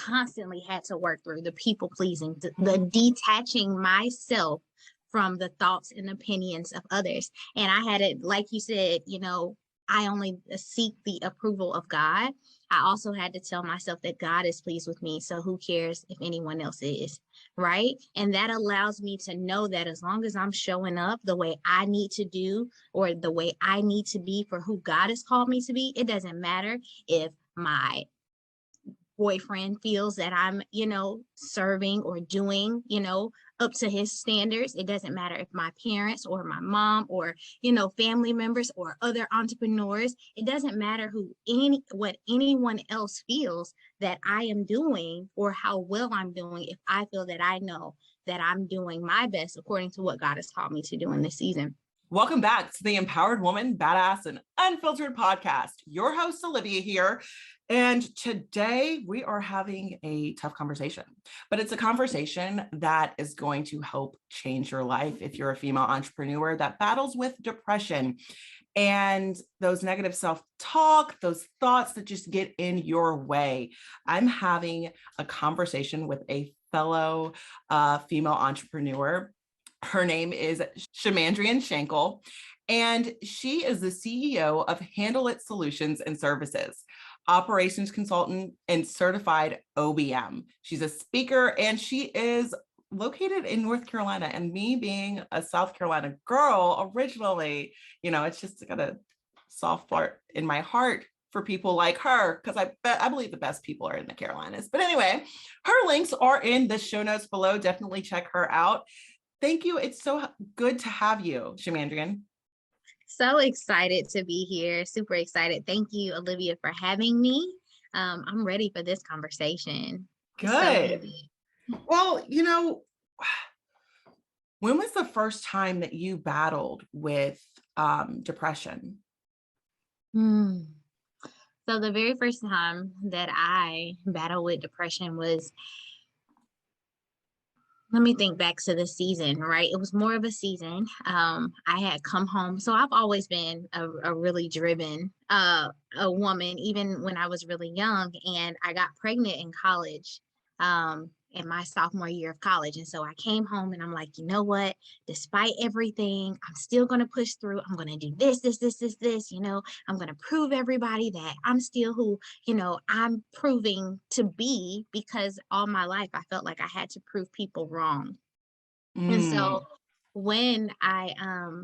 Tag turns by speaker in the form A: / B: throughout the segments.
A: constantly had to work through the people pleasing, the detaching myself from the thoughts and opinions of others. And I had it, like you said, I only seek the approval of God. I also had to tell myself that God is pleased with me. So who cares if anyone else is, right? And that allows me to know that as long as I'm showing up the way I need to do, or the way I need to be for who God has called me to be, it doesn't matter if my boyfriend feels that I'm, serving or doing, up to his standards. It doesn't matter if my parents or my mom or, family members or other entrepreneurs, it doesn't matter what anyone else feels that I am doing or how well I'm doing. If I feel that I know that I'm doing my best according to what God has called me to do in this season.
B: Welcome back to the Empowered Woman, Badass, and Unfiltered podcast. Your host, Olivia, here. And today we are having a tough conversation, but it's a conversation that is going to help change your life if you're a female entrepreneur that battles with depression and those negative self-talk, those thoughts that just get in your way. I'm having a conversation with a fellow female entrepreneur. Her name is Shamandrian Shankle, and she is the CEO of Handle It Solutions and Services, operations consultant and certified OBM. She's a speaker, and she is located in North Carolina. And me being a South Carolina girl originally, it's just got a soft part in my heart for people like her, because I believe the best people are in the Carolinas. But anyway, her links are in the show notes below. Definitely check her out. Thank you. It's so good to have you, Shamandrian.
A: So excited to be here. Super excited. Thank you, Olivia, for having me. I'm ready for this conversation.
B: Good. Well, when was the first time that you battled with depression?
A: So the very first time that I battled with depression was, let me think back to the season, right? It was more of a season. I had come home. So I've always been a really driven a woman, even when I was really young. And I got pregnant in college, in my sophomore year of college. And so I came home and I'm like, you know what? Despite everything, I'm still going to push through. I'm going to do this. I'm going to prove everybody that I'm still who, I'm proving to be, because all my life I felt like I had to prove people wrong. And so when I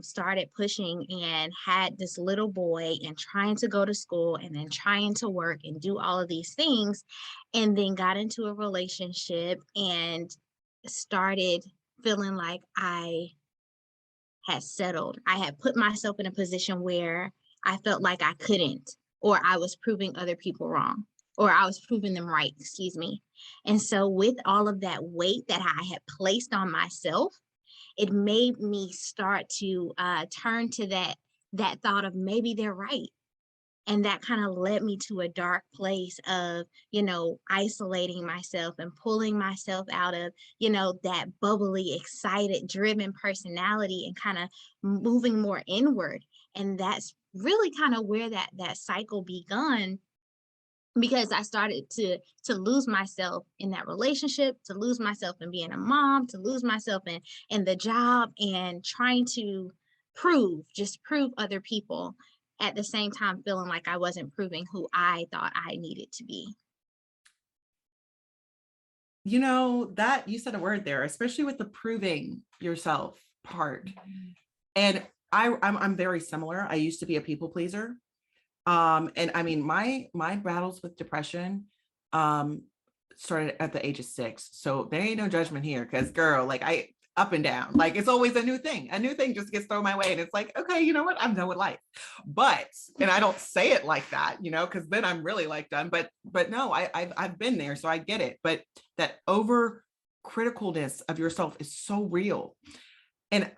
A: started pushing and had this little boy and trying to go to school and then trying to work and do all of these things, and then got into a relationship and started feeling like I had settled. I had put myself in a position where I felt like I couldn't, or I was proving other people wrong, or I was proving them right, excuse me. And so with all of that weight that I had placed on myself, it made me start to turn to that thought of maybe they're right. And that kind of led me to a dark place of, isolating myself and pulling myself out of, that bubbly, excited, driven personality and kind of moving more inward. And that's really kind of where that cycle begun, because I started to lose myself in that relationship, to lose myself in being a mom, to lose myself in the job, and trying to prove other people, at the same time feeling like I wasn't proving who I thought I needed to be.
B: That you said a word there, especially with the proving yourself part. And I'm very similar. I used to be a people pleaser. And I mean, my battles with depression started at the age of 6. So there ain't no judgment here, because girl, like I up and down, like it's always a new thing just gets thrown my way. And it's like, okay, you know what? I'm done with life. But, and I don't say it like that, because then I'm really like done, but no, I've been there. So I get it. But that over criticalness of yourself is so real. And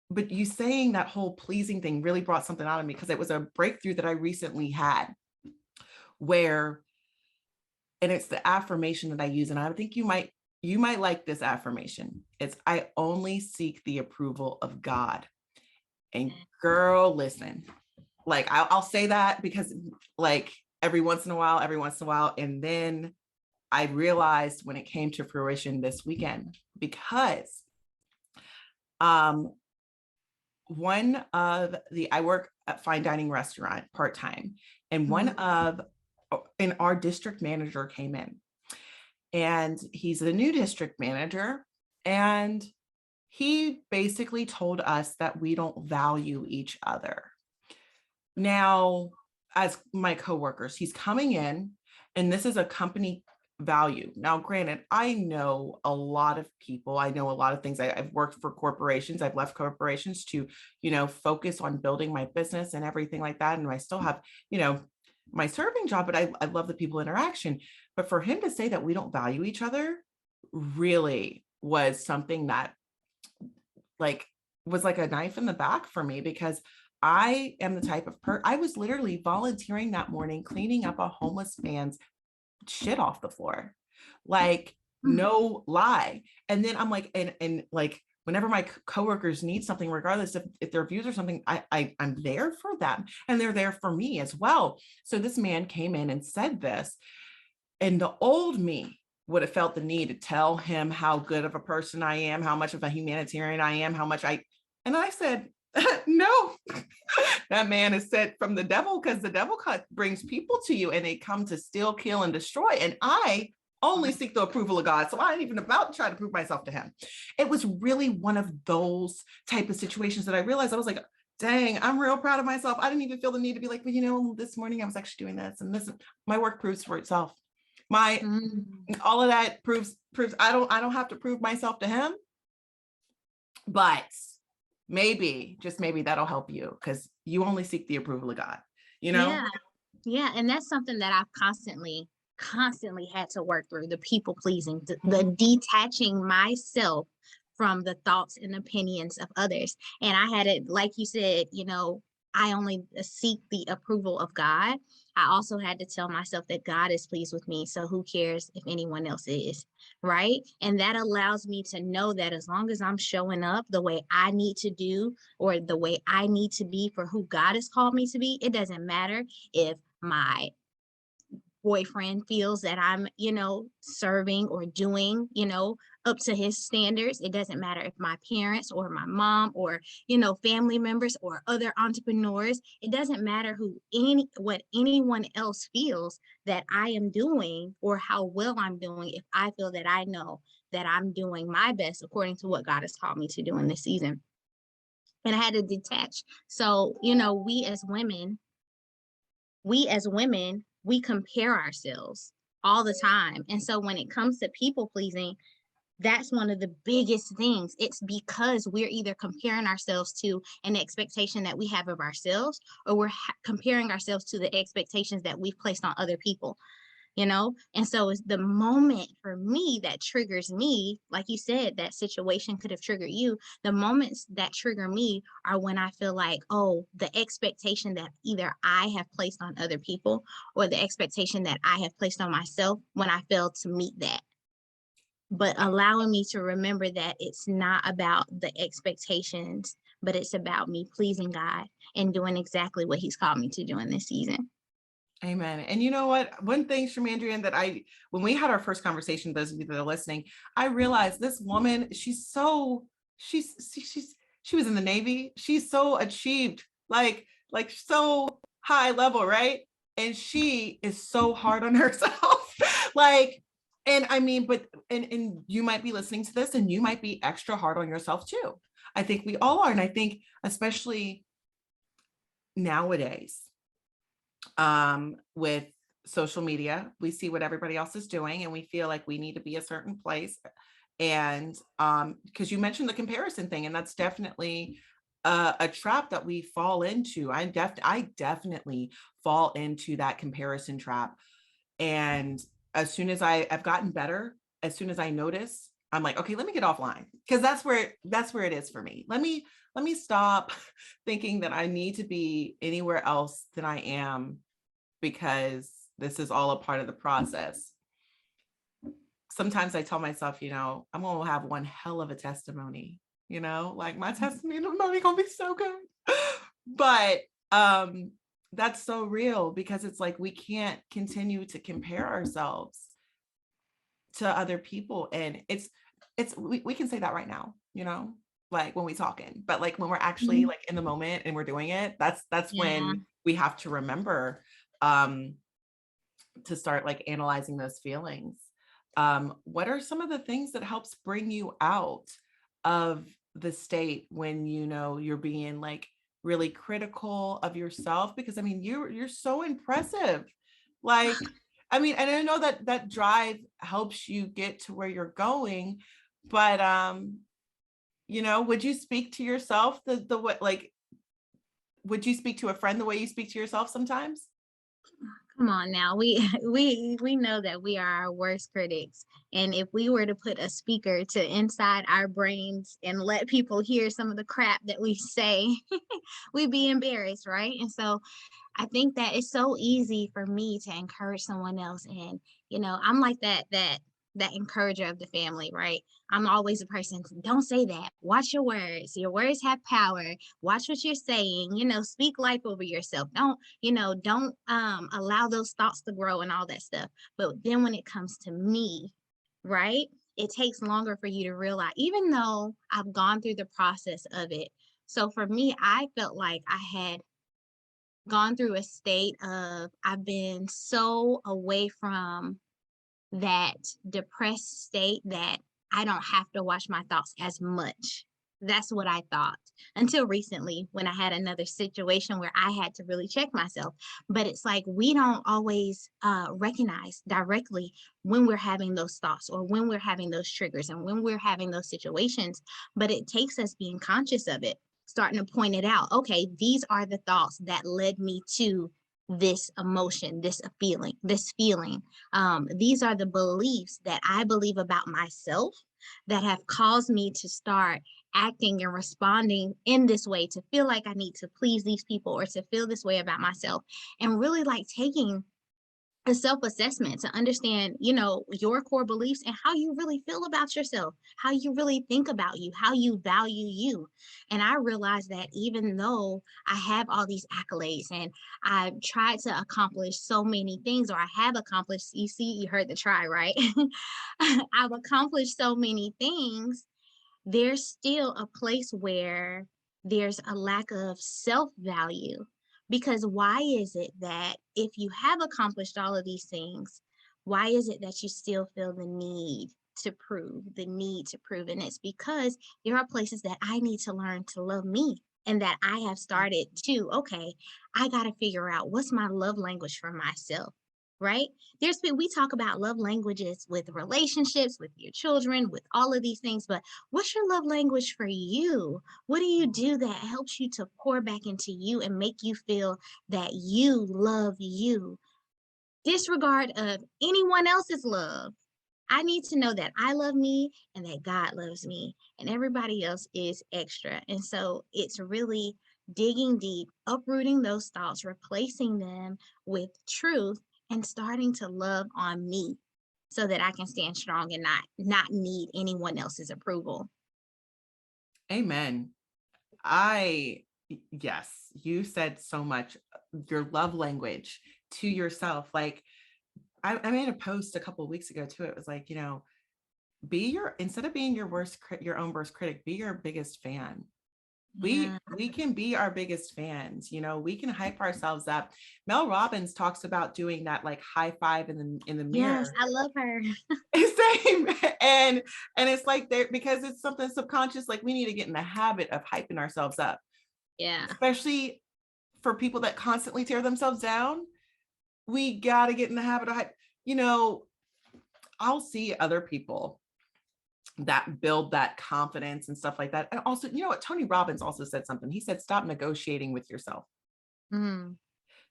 B: but you saying that whole pleasing thing really brought something out of me, because it was a breakthrough that I recently had where, and it's the affirmation that I use. And I think you might like this affirmation. It's, I only seek the approval of God. And girl, listen, like I'll say that because like every once in a while, and then I realized when it came to fruition this weekend, because I work at fine dining restaurant part-time, and our district manager came in, and he's the new district manager, and he basically told us that we don't value each other. Now, as my coworkers, he's coming in, and this is a company value. Now, granted, I know a lot of people. I know a lot of things. I've worked for corporations. I've left corporations to, focus on building my business and everything like that. And I still have, my serving job, but I love the people interaction. But for him to say that we don't value each other really was something that was like a knife in the back for me, because I am the type of I was literally volunteering that morning, cleaning up a homeless man's shit off the floor, like no lie. And then I'm like, and like, whenever my coworkers need something, regardless if their views or something, I'm there for them, and they're there for me as well. So this man came in and said this, and the old me would have felt the need to tell him how good of a person I am, how much of a humanitarian I am, and I said, no, that man is sent from the devil, because the devil brings people to you and they come to steal, kill, and destroy. And I only seek the approval of God. So I ain't even about to try to prove myself to him. It was really one of those type of situations that I realized I was like, dang, I'm real proud of myself. I didn't even feel the need to be like, well, this morning I was actually doing this and this. My work proves for itself. All of that proves I don't have to prove myself to him, but just maybe that'll help you, because you only seek the approval of God,
A: Yeah. And that's something that I've constantly had to work through: the people pleasing, the detaching myself from the thoughts and opinions of others. And I had it, like you said, I only seek the approval of God. I also had to tell myself that God is pleased with me, so who cares if anyone else is, right? And that allows me to know that as long as I'm showing up the way I need to do, or the way I need to be for who God has called me to be, it doesn't matter if my boyfriend feels that I'm, serving or doing, up to his standards. It doesn't matter if my parents or my mom or, family members or other entrepreneurs, it doesn't matter what anyone else feels that I am doing or how well I'm doing. If I feel that I know that I'm doing my best according to what God has called me to do in this season. And I had to detach. So, we as women, we compare ourselves all the time. And so when it comes to people pleasing, that's one of the biggest things. It's because we're either comparing ourselves to an expectation that we have of ourselves, or we're comparing ourselves to the expectations that we've placed on other people. And so it's the moment for me that triggers me. Like you said, that situation could have triggered you. The moments that trigger me are when I feel like, oh, the expectation that either I have placed on other people, or the expectation that I have placed on myself, when I fail to meet that. But allowing me to remember that it's not about the expectations, but it's about me pleasing God and doing exactly what he's called me to do in this season.
B: Amen. And you know what? One thing, Shamandrian, that when we had our first conversation, those of you that are listening, I realized this woman, she was in the Navy. She's so achieved, like so high level, right? And she is so hard on herself. And I mean, and you might be listening to this and you might be extra hard on yourself too. I think we all are. And I think especially nowadays, with social media, we see what everybody else is doing and we feel like we need to be a certain place. And because you mentioned the comparison thing, and that's definitely a trap that we fall into. I definitely fall into that comparison trap. And as soon as I've gotten better, as soon as I notice, I'm like, okay, let me get offline, because that's where it is for me. Let me stop thinking that I need to be anywhere else than I am, because this is all a part of the process. Sometimes I tell myself, I'm going to have one hell of a testimony, like my testimony going to be so good. But that's so real, because it's like, we can't continue to compare ourselves. to other people. And we can say that right now, you know, like when we talking, but like when we're actually
A: Mhm.
B: like in the moment and we're doing it, that's
A: Yeah.
B: when we have to remember to start like analyzing those feelings. What are some of the things that helps bring you out of the state when you know you're being like really critical of yourself? Because I mean, you're so impressive. Like, I mean, and I know that that drive helps you get to where you're going, but you know, would you speak to yourself the way like would you speak to a friend the way you speak to yourself sometimes?
A: Come on now. We know that we are our worst critics. And if we were to put a speaker to inside our brains and let people hear some of the crap that we say, we'd be embarrassed, right? And so I think that it's so easy for me to encourage someone else. And, I'm like that encourager of the family, right? I'm always a person, don't say that. Watch your words. Your words have power. Watch what you're saying. Speak life over yourself. Don't allow those thoughts to grow and all that stuff. But then when it comes to me, right? It takes longer for you to realize, even though I've gone through the process of it. So for me, I felt like I had gone through a state of I've been so away from that depressed state that I don't have to watch my thoughts as much. That's what I thought until recently when I had another situation where I had to really check myself. But it's like we don't always recognize directly when we're having those thoughts or when we're having those triggers and when we're having those situations. But it takes us being conscious of it, starting to point it out. Okay, these are the thoughts that led me to this emotion, this feeling. These are the beliefs that I believe about myself that have caused me to start acting and responding in this way, to feel like I need to please these people or to feel this way about myself. And really like taking a self-assessment to understand, your core beliefs and how you really feel about yourself, how you really think about you, how you value you. And I realized that even though I have all these accolades and I've tried to accomplish so many things, or I have accomplished, you see, you heard the try, right? I've accomplished so many things, there's still a place where there's a lack of self-value. Because why is it that if you have accomplished all of these things, why is it that you still feel the need to prove? And it's because there are places that I need to learn to love me, and that I have started to, okay, I got to figure out what's my love language for myself, right? We talk about love languages with relationships, with your children, with all of these things, but what's your love language for you? What do you do that helps you to pour back into you and make you feel that you love you? Disregard of anyone else's love. I need to know that I love me and that God loves me and everybody else is extra. And so it's really digging deep, uprooting those thoughts, replacing them with truth, and starting to love on me so that I can stand strong and not need anyone else's approval.
B: Amen. Yes, you said so much. Your love language to yourself. Like I made a post a couple of weeks ago too. It was like, instead of being your own worst critic, be your biggest fan.
A: Yeah.
B: We can be our biggest fans. We can hype ourselves up. Mel Robbins talks about doing that like high five in the
A: Yes,
B: mirror.
A: I love her.
B: Same. And it's like there, because it's something subconscious, like we need to get in the habit of hyping ourselves up,
A: Yeah.
B: especially for people that constantly tear themselves down. We got to get in the habit of hype. you know I'll see other people that build that confidence and stuff like that. And also, what Tony Robbins also said something. He said, stop negotiating with yourself.
A: Mm.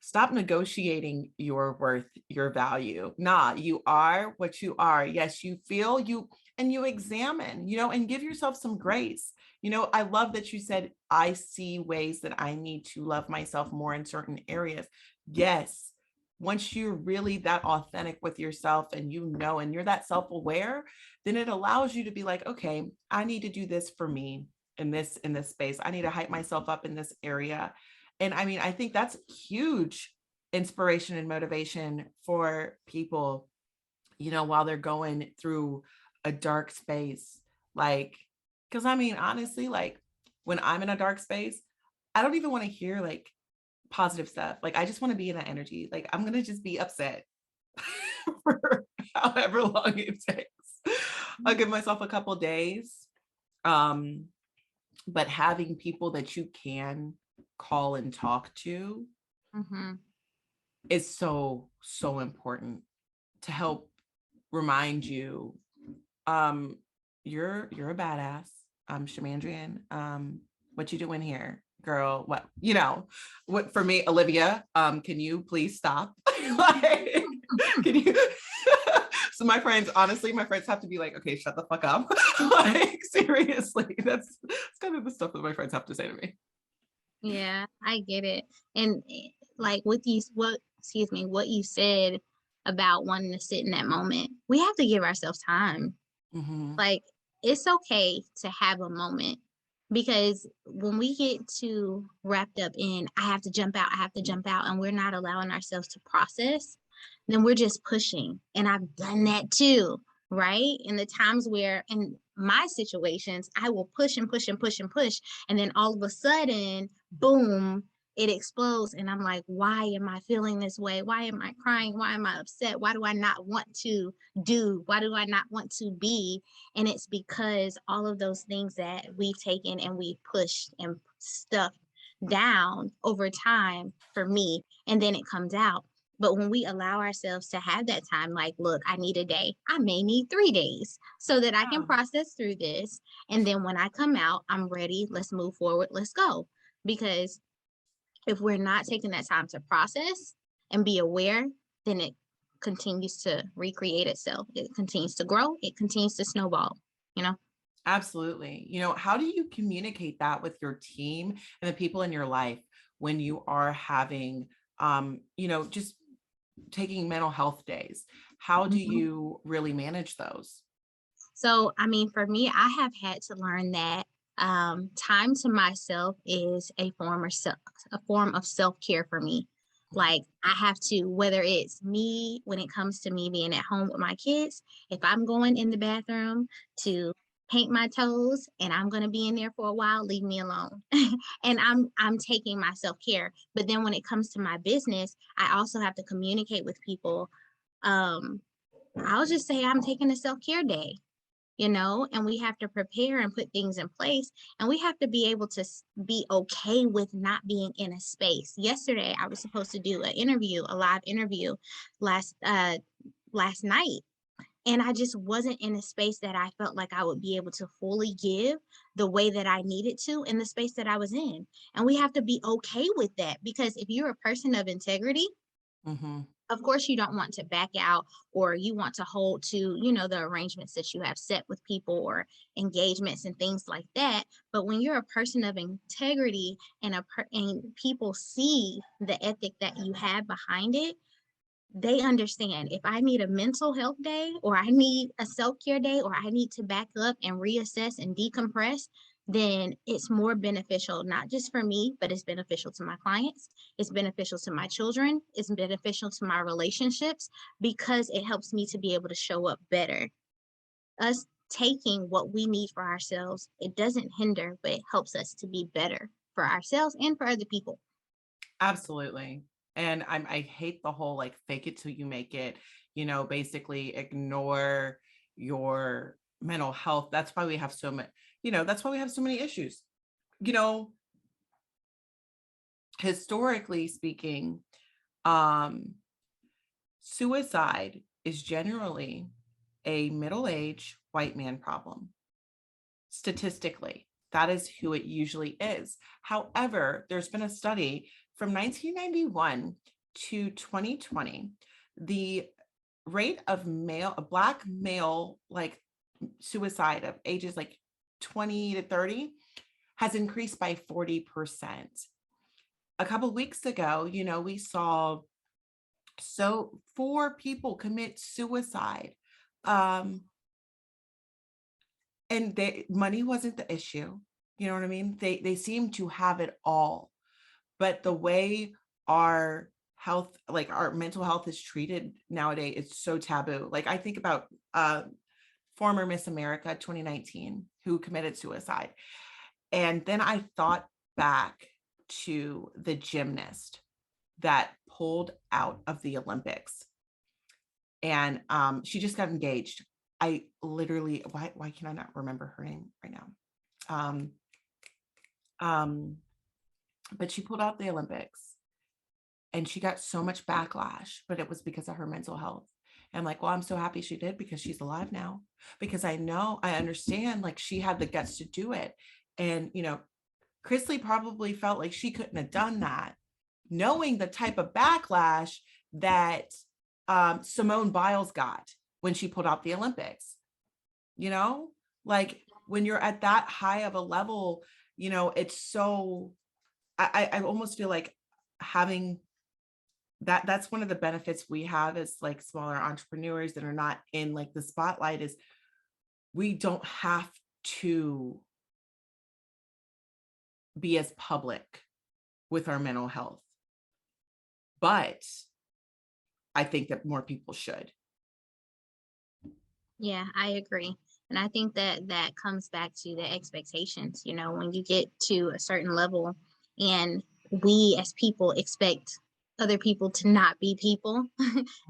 B: Stop negotiating your worth, your value. Nah, you are what you are. Yes, you feel you, and you examine, and give yourself some grace. I love that you said, I see ways that I need to love myself more in certain areas. Yes. Once you're really that authentic with yourself and and you're that self-aware, then it allows you to be like, okay, I need to do this for me in this space. I need to hype myself up in this area. And I mean, I think that's huge inspiration and motivation for people while they're going through a dark space. Like, because I mean, honestly, like when I'm in a dark space, I don't even want to hear like positive stuff. Like, I just want to be in that energy. Like, I'm going to just be upset for however long it takes. I'll give myself a couple days. Um, but having people that you can call and talk to is so, so important to help remind you, you're a badass. Shamandrian, what you doing here, girl? What for me, Olivia, can you please stop? Like, can you? So my friends have to be like, okay, shut the fuck up. Like, seriously, that's kind of the stuff that my friends have to say to me.
A: Yeah, I get it. And like what you said about wanting to sit in that moment, we have to give ourselves time. Like, it's okay to have a moment, because when we get too wrapped up in, I have to jump out, and we're not allowing ourselves to process, then we're just pushing. And I've done that too, right? In the times where, in my situations, I will push and push and push and push. And then all of a sudden, boom, it explodes. And I'm like, why am I feeling this way? Why am I crying? Why am I upset? Why do I not want to do? Why do I not want to be? And it's because all of those things that we've taken and we've pushed and stuffed down over time, for me, and then it comes out. But when we allow ourselves to have that time, like, look, I need a day. I may need 3 days so that I can process through this. And then when I come out, I'm ready. Let's move forward. Let's go. Because if we're not taking that time to process and be aware, then it continues to recreate itself. It continues to grow. It continues to snowball, you know?
B: Absolutely. How do you communicate that with your team and the people in your life when you are having, just taking mental health days? How do you really manage those?
A: So, I mean, for me, I have had to learn that time to myself is a form of self-care for me. Like, I have to, whether it's me, when it comes to me being at home with my kids, if I'm going in the bathroom to paint my toes and I'm going to be in there for a while, leave me alone. And I'm taking my self-care. But then when it comes to my business, I also have to communicate with people. I'll just say I'm taking a self-care day, and we have to prepare and put things in place, and we have to be able to be okay with not being in a space. Yesterday, I was supposed to do a live interview last night, and I just wasn't in a space that I felt like I would be able to fully give the way that I needed to in the space that I was in. And we have to be okay with that, because if you're a person of integrity, of course, you don't want to back out, or you want to hold to, the arrangements that you have set with people, or engagements and things like that. But when you're a person of integrity, and people see the ethic that you have behind it, they understand if I need a mental health day, or I need a self-care day, or I need to back up and reassess and decompress, then it's more beneficial, not just for me, but it's beneficial to my clients. It's beneficial to my children. It's beneficial to my relationships, because it helps me to be able to show up better. Us taking what we need for ourselves, it doesn't hinder, but it helps us to be better for ourselves and for other people.
B: Absolutely. And I hate the whole like fake it till you make it, basically ignore your mental health. That's why we have so much, that's why we have so many issues. Historically speaking, suicide is generally a middle-aged white man problem. Statistically, that is who it usually is. However, there's been a study from 1991 to 2020, the rate of Black male, like suicide of ages like 20 to 30 has increased by 40%. A couple of weeks ago, we saw 4 people commit suicide. And money wasn't the issue. You know what I mean? They seem to have it all. But the way our health, like our mental health is treated nowadays, it's so taboo. Like I think about former Miss America 2019 who committed suicide. And then I thought back to the gymnast that pulled out of the Olympics, and she just got engaged. I literally, why can I not remember her name right now? Um, but she pulled out the Olympics and she got so much backlash, but it was because of her mental health. And I'm like, well, I'm so happy she did, because she's alive now, because I understand, like she had the guts to do it. And, Chrisley probably felt like she couldn't have done that, knowing the type of backlash that Simone Biles got when she pulled out the Olympics. Like when you're at that high of a level, it's so, I almost feel like having that's one of the benefits we have as like smaller entrepreneurs that are not in like the spotlight, is we don't have to be as public with our mental health. But I think that more people should.
A: Yeah, I agree. And I think that comes back to the expectations, when you get to a certain level and we as people expect other people to not be people.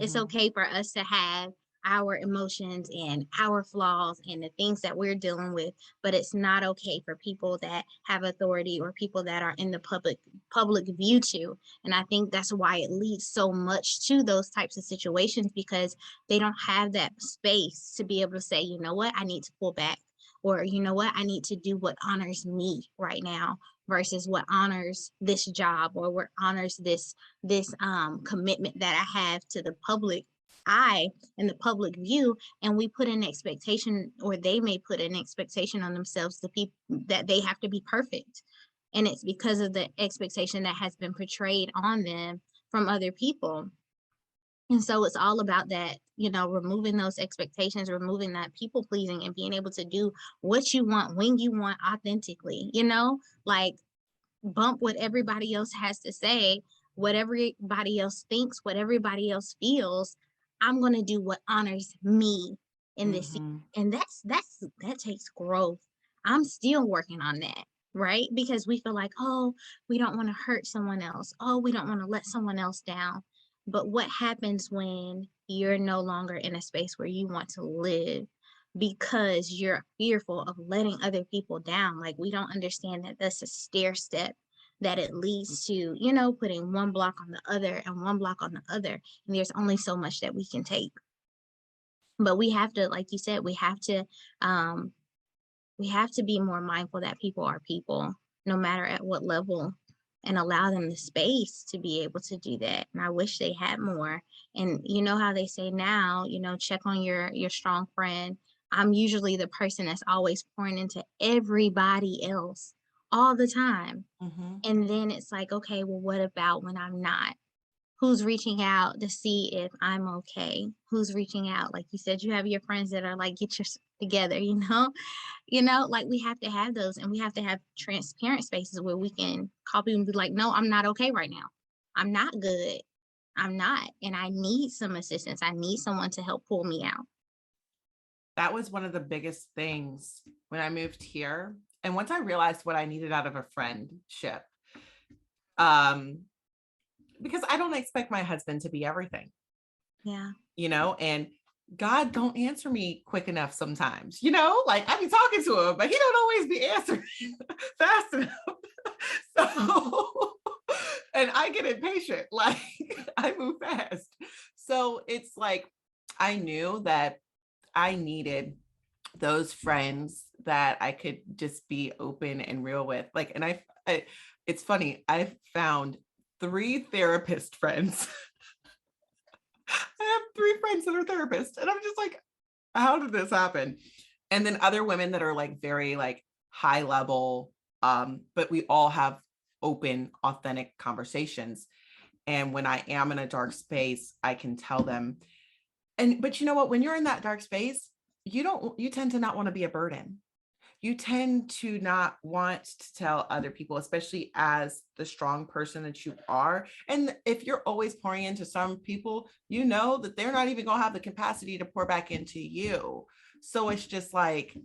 A: It's okay for us to have our emotions and our flaws and the things that we're dealing with, but it's not okay for people that have authority or people that are in the public view to. And I think that's why it leads so much to those types of situations, because they don't have that space to be able to say, you know what, I need to pull back, or you know what, I need to do what honors me right now versus what honors this job, or what honors this commitment that I have to the public eye and the public view. And we put an expectation, or they may put an expectation on themselves, the people that they have to be perfect, and it's because of the expectation that has been portrayed on them from other people. And so it's all about that, removing those expectations, removing that people pleasing, and being able to do what you want when you want authentically, like bump what everybody else has to say, what everybody else thinks, what everybody else feels. I'm going to do what honors me in this season. And that takes growth. I'm still working on that, right? Because we feel like, oh, we don't want to hurt someone else. Oh, we don't want to let someone else down. But what happens when you're no longer in a space where you want to live because you're fearful of letting other people down? Like, we don't understand that that's a stair step, that it leads to, putting one block on the other and one block on the other. And there's only so much that we can take. But we have to, like you said, we have to be more mindful that people are people, no matter at what level, and allow them the space to be able to do that. And I wish they had more. And you know how they say now, check on your strong friend. I'm usually the person that's always pouring into everybody else all the time. And then it's like, okay, well, what about when I'm not? Who's reaching out to see if I'm okay? Who's reaching out? Like you said, you have your friends that are like, get yourself together, like we have to have those, and we have to have transparent spaces where we can call people and be like, no, I'm not okay right now. I'm not good. I'm not. And I need some assistance. I need someone to help pull me out.
B: That was one of the biggest things when I moved here. And once I realized what I needed out of a friendship, because I don't expect my husband to be everything.
A: Yeah.
B: And God don't answer me quick enough sometimes, like I be talking to him, but he don't always be answering fast enough. So, and I get impatient, like I move fast. So it's like, I knew that I needed those friends that I could just be open and real with. Like, and I it's funny, I've found 3 therapist friends. I have 3 friends that are therapists, and I'm just like, how did this happen? And then other women that are like very like high level, but we all have open, authentic conversations. And when I am in a dark space, I can tell them. But you know what? When you're in that dark space, you tend to not want to be a burden. you tend to not want to tell other people, especially as the strong person that you are. And if you're always pouring into some people, you know that they're not even going to have the capacity to pour back into you. So it's just like,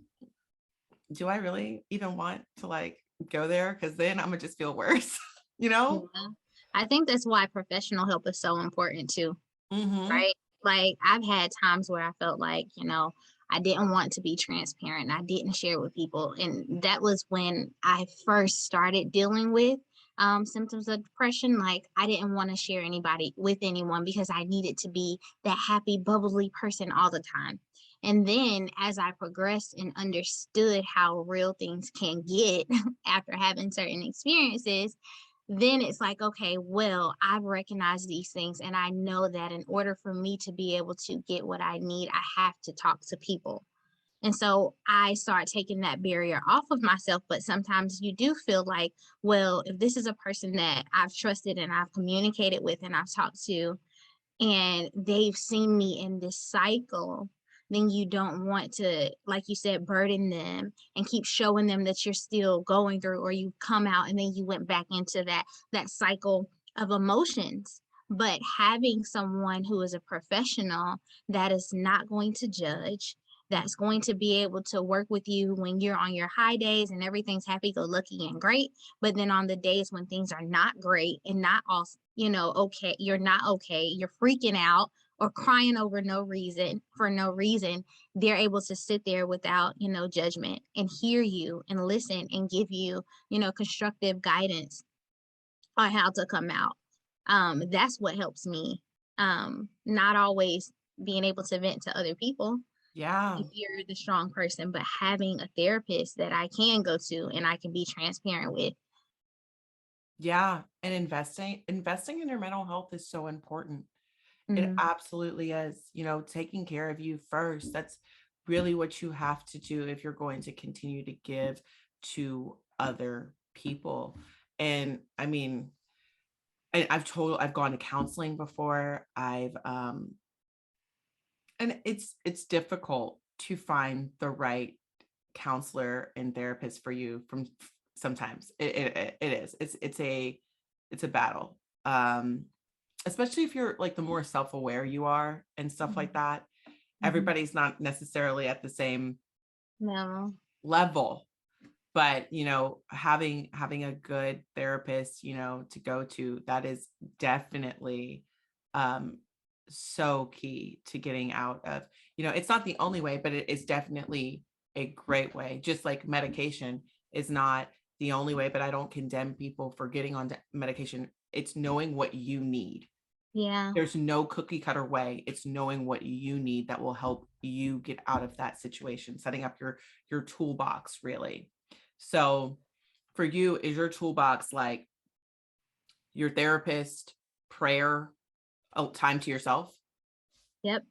B: do I really even want to like go there? Because then I'm gonna just feel worse, you know?
A: Yeah. I think that's why professional help is so important too,
B: Mm-hmm.
A: right? Like I've had times where I felt like, I didn't want to be transparent. I didn't share with people. And that was when I first started dealing with symptoms of depression. Like I didn't want to share anybody with anyone because I needed to be that happy, bubbly person all the time. And then as I progressed and understood how real things can get after having certain experiences, then it's like, okay, well, I've recognized these things and I know that in order for me to be able to get what I need, I have to talk to people. And so I start taking that barrier off of myself. But sometimes you do feel like, well, if this is a person that I've trusted and I've communicated with and I've talked to, and they've seen me in this cycle, then you don't want to, like you said, burden them and keep showing them that you're still going through, or you come out and then you went back into that cycle of emotions. But having someone who is a professional that is not going to judge, that's going to be able to work with you when you're on your high days and everything's happy go lucky and great, but then on the days when things are not great and not all, okay, you're not okay, you're freaking out or crying over no reason, for no reason, they're able to sit there without, judgment and hear you and listen and give you, constructive guidance on how to come out. That's what helps me. Not always being able to vent to other people
B: Yeah.
A: if you're the strong person, but having a therapist that I can go to and I can be transparent with.
B: Yeah. And investing in your mental health is so important. It
A: Mm-hmm.
B: absolutely is, taking care of you first. That's really what you have to do if you're going to continue to give to other people. And I mean, I've gone to counseling before. And it's difficult to find the right counselor and therapist for you from sometimes. It is. It's a battle. Especially if you're like the more self-aware you are and stuff like that.
A: Mm-hmm.
B: Everybody's not necessarily at the same
A: No.
B: level, but having a good therapist, to go to, that is definitely um so key to getting out of, it's not the only way, but it is definitely a great way. Just like medication is not the only way, but I don't condemn people for getting on medication. It's knowing what you need.
A: Yeah.
B: There's no cookie cutter way. It's knowing what you need that will help you get out of that situation, setting up your toolbox really. So for you, is your toolbox like your therapist, prayer, time to yourself?
A: Yep.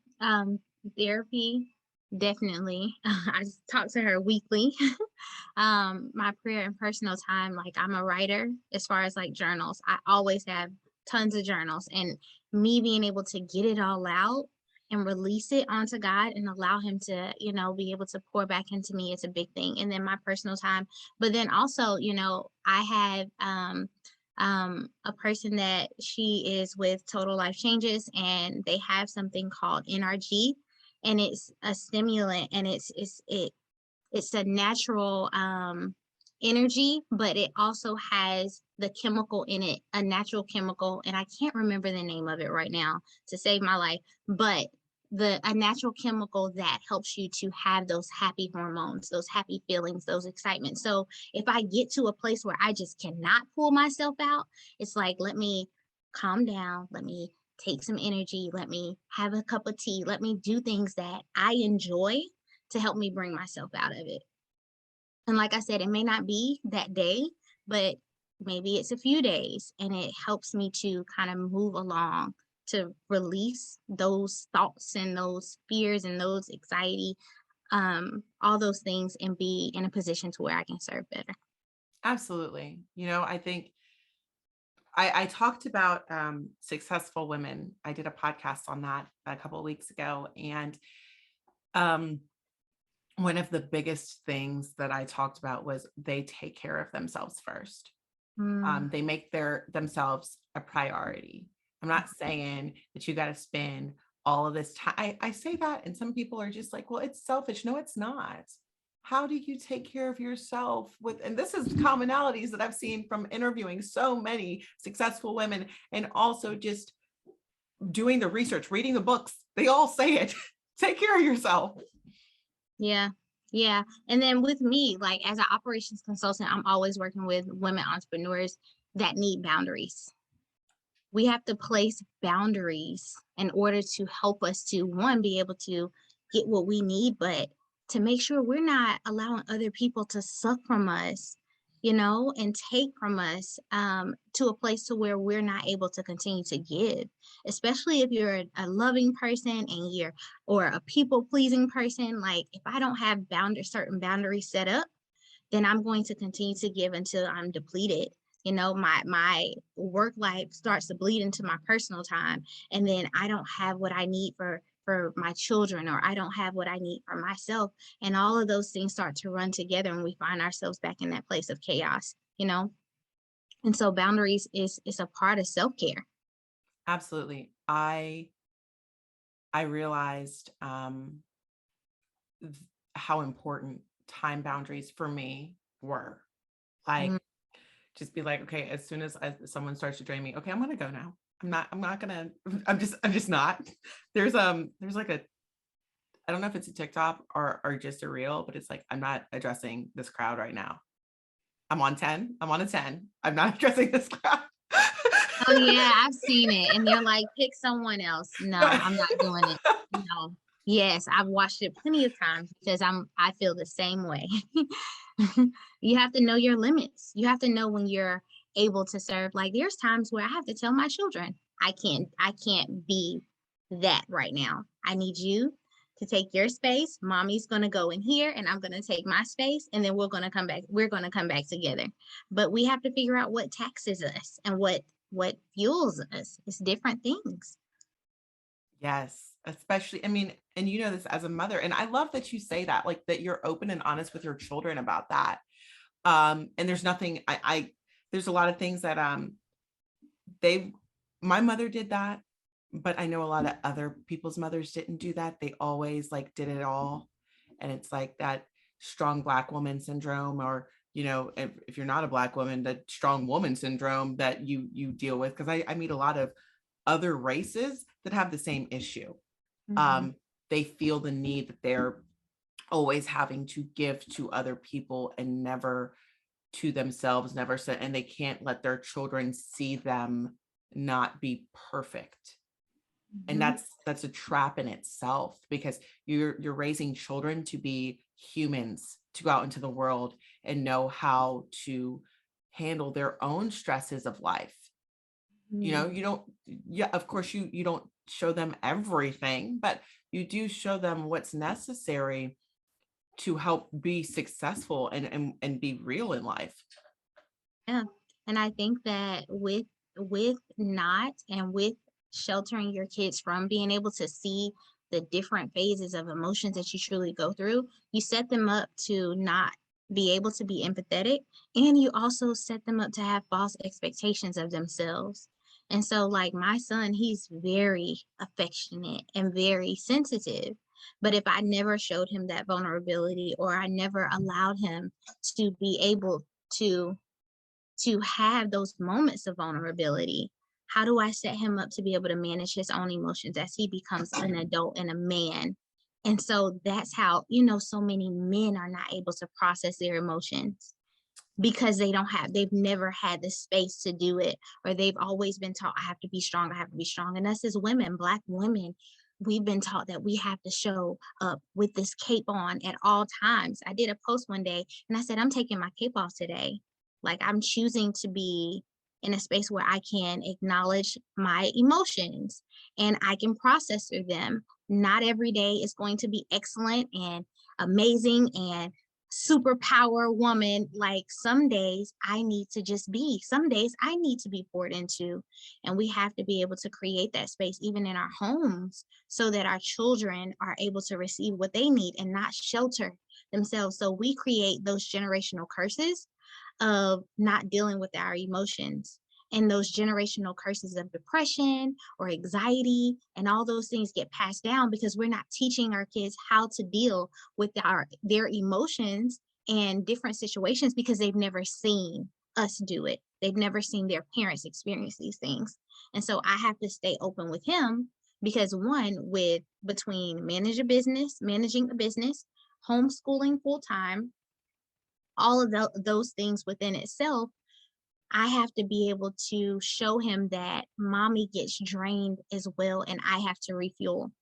A: Therapy, definitely. I just talk to her weekly. My prayer and personal time, like I'm a writer as far as like journals. I always have tons of journals, and me being able to get it all out and release it onto God and allow him to, be able to pour back into me is a big thing. And then my personal time. But then also, I have a person that she is with Total Life Changes, and they have something called NRG, and it's a stimulant, and it's a natural energy, but it also has the chemical in it, a natural chemical, and I can't remember the name of it right now to save my life, but a natural chemical that helps you to have those happy hormones, those happy feelings, those excitement. So if I get to a place where I just cannot pull myself out, it's like, let me calm down, let me take some energy, let me have a cup of tea, let me do things that I enjoy to help me bring myself out of it. And like I said, it may not be that day, but maybe it's a few days, and it helps me to kind of move along to release those thoughts and those fears and those anxiety, all those things, and be in a position to where I can serve better.
B: Absolutely. I think I talked about successful women. I did a podcast on that a couple of weeks ago. And one of the biggest things that I talked about was they take care of themselves first.
A: Mm,
B: They make themselves a priority. I'm not saying that you got to spend all of this time. I say that, and some people are just like, well, it's selfish. No, it's not. How do you take care of yourself and this is commonalities that I've seen from interviewing so many successful women, and also just doing the research, reading the books. They all say it. Take care of yourself.
A: yeah. Yeah. And then with me, like as an operations consultant, I'm always working with women entrepreneurs that need boundaries. We have to place boundaries in order to help us to, one, be able to get what we need, but to make sure we're not allowing other people to suck from us, and take from us, to a place to where we're not able to continue to give, especially if you're a loving person and or a people pleasing person. Like if I don't have certain boundaries set up, then I'm going to continue to give until I'm depleted. My work life starts to bleed into my personal time, and then I don't have what I need for my children, or I don't have what I need for myself. And all of those things start to run together, and we find ourselves back in that place of chaos. And so boundaries is a part of self-care.
B: Absolutely. I realized how important time boundaries for me were. Like,
A: Mm,
B: just be like, okay, as soon as someone starts to drain me, okay, I'm gonna go now. I'm not gonna, I'm just not. There's like I don't know if it's a TikTok or just a reel, but it's like, I'm not addressing this crowd right now. I'm on a 10. I'm not addressing this crowd.
A: oh yeah, I've seen it, and they're like, pick someone else. No, I'm not doing it. No. Yes, I've watched it plenty of times because I feel the same way. You have to know your limits. You have to know when you're able to serve. Like there's times where I have to tell my children, I can't be that right now. I need you to take your space. Mommy's going to go in here and I'm going to take my space, and then we're going to come back. We're going to come back together. But we have to figure out what taxes us and what fuels us. It's different things.
B: Yes, especially, I mean, and you know this as a mother, and I love that you say that, like that you're open and honest with your children about that. And there's nothing, there's a lot of things that they my mother did that, but I know a lot of other people's mothers didn't do that. They always like did it all. And it's like that strong black woman syndrome, or if you're not a black woman, that strong woman syndrome that you deal with. Because I meet a lot of other races that have the same issue.
A: Mhm.
B: um they feel the need that they're always having to give to other people and never to themselves, never said, and they can't let their children see them not be perfect. And
A: Mhm.
B: that's a trap in itself, because you're raising children to be humans, to go out into the world and know how to handle their own stresses of life.
A: Mhm.
B: You don't, yeah, of course you don't show them everything, but you do show them what's necessary to help be successful and be real in life.
A: Yeah. And I think that with not and with sheltering your kids from being able to see the different phases of emotions that you truly go through, you set them up to not be able to be empathetic, and you also set them up to have false expectations of themselves. And so like my son, he's very affectionate and very sensitive. But if I never showed him that vulnerability, or I never allowed him to be able to have those moments of vulnerability, how do I set him up to be able to manage his own emotions as he becomes an adult and a man? And so that's how, so many men are not able to process their emotions because they've never had the space to do it, or they've always been taught, I have to be strong, I have to be strong. And us as women, Black women, we've been taught that we have to show up with this cape on at all times. I did a post one day and I said, I'm taking my cape off today. Like I'm choosing to be in a space where I can acknowledge my emotions and I can process through them. Not every day is going to be excellent and amazing and superpower woman. Like some days I need to just be, some days I need to be poured into. And we have to be able to create that space even in our homes so that our children are able to receive what they need and not shelter themselves. So we create those generational curses of not dealing with our emotions, and those generational curses of depression or anxiety and all those things get passed down because we're not teaching our kids how to deal with their emotions and different situations because they've never seen us do it. They've never seen their parents experience these things. And so I have to stay open with him because one, with between managing a business, homeschooling full time, all of those things within itself, I have to be able to show him that mommy gets drained as well and I have to refuel.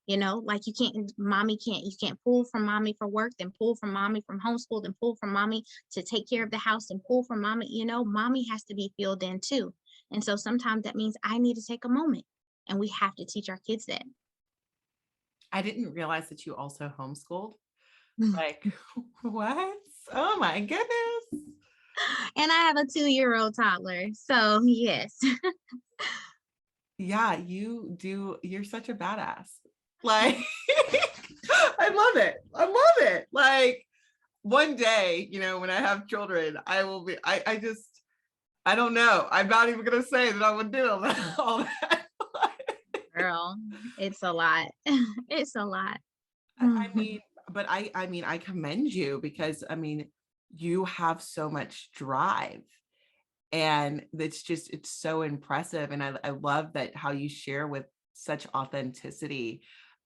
A: Like you can't pull from mommy for work, then pull from mommy from homeschool, then pull from mommy to take care of the house, and pull from mommy, mommy has to be filled in too. And so sometimes that means I need to take a moment, and we have to teach our kids that.
B: I didn't realize that you also homeschooled.
A: And
B: Like, what? Oh my goodness.
A: I have a 2-year-old toddler. So yes.
B: Yeah, you do. You're such a badass. Like, I love it. I love it. Like, one day, when I have children, I will be, I don't know. I'm not even going to say that I would do all that.
A: Girl, it's a lot. It's a lot.
B: I mean, but I commend you because you have so much drive, and it's so impressive. And I love that how you share with such authenticity.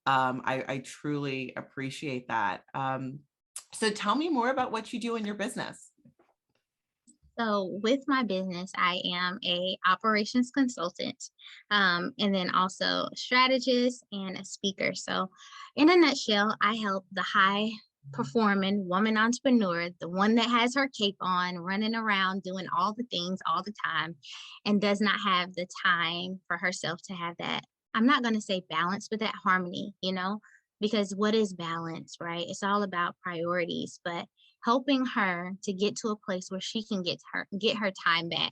B: I truly appreciate that. So tell me more about what you do in your business.
A: So with my business, I am a operations consultant, and then also a strategist and a speaker. So in a nutshell, I help the high performing woman entrepreneur, the one that has her cape on, running around, doing all the things all the time, and does not have the time for herself to have that. I'm not going to say balance, but that harmony, because what is balance, right? It's all about priorities, but helping her to get to a place where she can get her time back.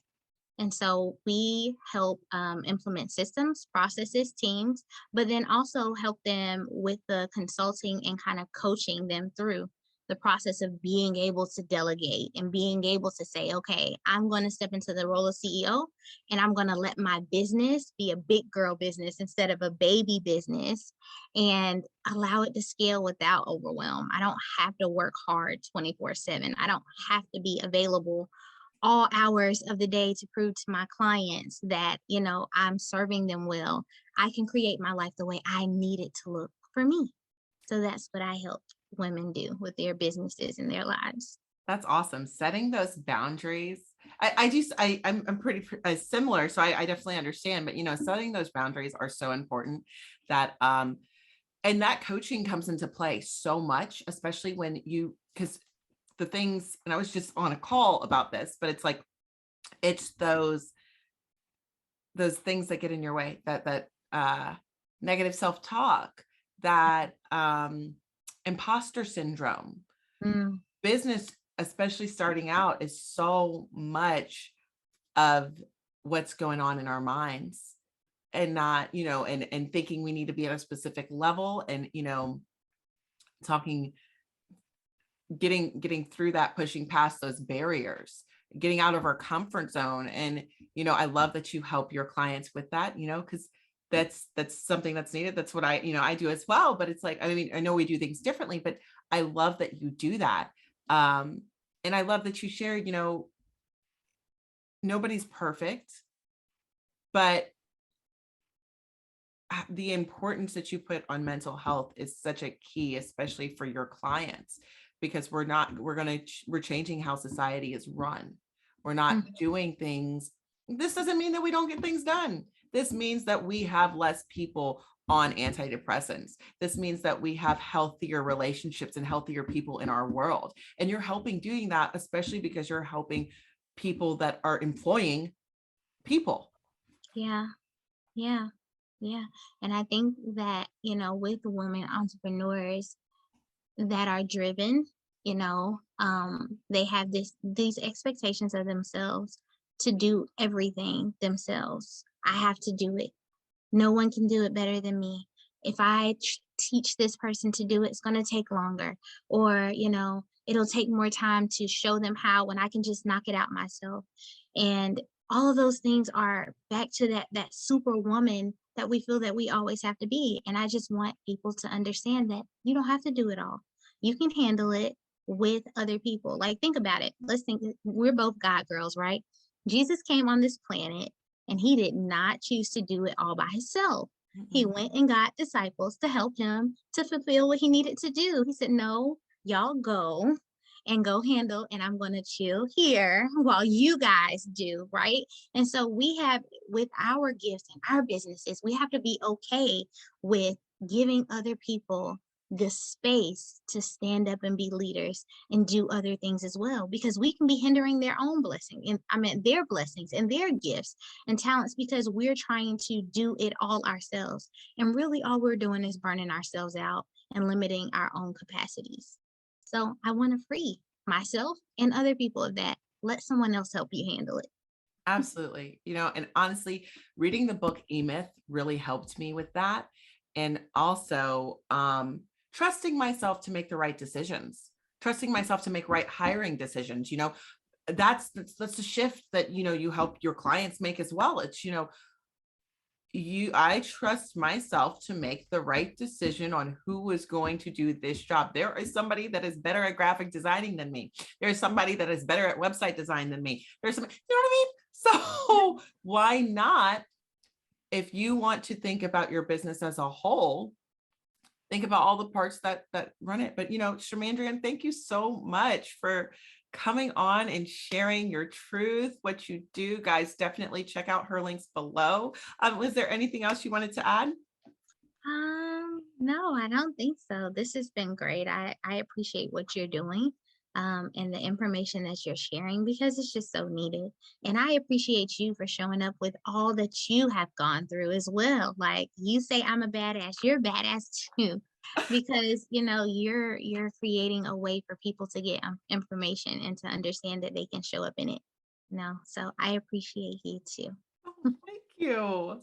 A: And so we help implement systems, processes, teams, but then also help them with the consulting and kind of coaching them through the process of being able to delegate and being able to say, okay, I'm going to step into the role of CEO and I'm going to let my business be a big girl business instead of a baby business, and allow it to scale without overwhelm. I don't have to work hard 24/7. I don't have to be available all hours of the day to prove to my clients that, I'm serving them well. I can create my life the way I need it to look for me. So that's what I help women do with their businesses and their lives.
B: That's awesome. Setting those boundaries. I'm pretty similar. So I definitely understand, but setting those boundaries are so important that, and that coaching comes into play so much, especially because the things, and I was just on a call about this, but it's like, it's those things that get in your way, that negative self-talk, that imposter syndrome.
A: Mm.
B: Business, especially starting out, is so much of what's going on in our minds, and not, and thinking we need to be at a specific level, and, talking, getting through that, pushing past those barriers, getting out of our comfort zone. And, I love that you help your clients with that, because that's something that's needed. That's what I do as well. But it's like, I know we do things differently, but I love that you do that. And I love that you share, nobody's perfect, but the importance that you put on mental health is such a key, especially for your clients, because we're changing how society is run. We're not doing things. This doesn't mean that we don't get things done. This means that we have less people on antidepressants. This means that we have healthier relationships and healthier people in our world. And you're helping doing that, especially because you're helping people that are employing people.
A: Yeah. Yeah. Yeah. And I think that, with women entrepreneurs that are driven, they have these expectations of themselves to do everything themselves. I have to do it. No one can do it better than me. If I teach this person to do it, it's going to take longer. Or, it'll take more time to show them how when I can just knock it out myself. And all of those things are back to that superwoman that we feel that we always have to be. And I just want people to understand that you don't have to do it all. You can handle it with other people. Like, think about it. Let's think, we're both God girls, right? Jesus came on this planet and he did not choose to do it all by himself. He
B: Mm-mm.
A: went and got disciples to help him to fulfill what he needed to do. He said, no, y'all go and go handle, and I'm going to chill here while you guys do, right? And so we have, with our gifts and our businesses, we have to be okay with giving other people the space to stand up and be leaders and do other things as well, because we can be hindering their own blessing, and their blessings and their gifts and talents, because we're trying to do it all ourselves. And really all we're doing is burning ourselves out and limiting our own capacities. So I want to free myself and other people of that. Let someone else help you handle it.
B: Absolutely. And honestly, reading the book E-Myth really helped me with that. And also trusting myself to make the right decisions, trusting myself to make right hiring decisions. That's a shift that, you help your clients make as well. It's, I trust myself to make the right decision on who is going to do this job. There is somebody that is better at graphic designing than me. There's somebody that is better at website design than me. There's some, you know what I mean? So why not, if you want to think about your business as a whole, think about all the parts that run it. But Shamandrian, thank you so much for coming on and sharing your truth, what you do. Guys, definitely check out her links below. Was there anything else you wanted to add?
A: No, I don't think so. This has been great. I appreciate what you're doing, and the information that you're sharing, because it's just so needed. And I appreciate you for showing up with all that you have gone through as well. Like, you say I'm a badass, you're badass too, because you're creating a way for people to get information and to understand that they can show up in it. So I appreciate you too.
B: Oh, thank you.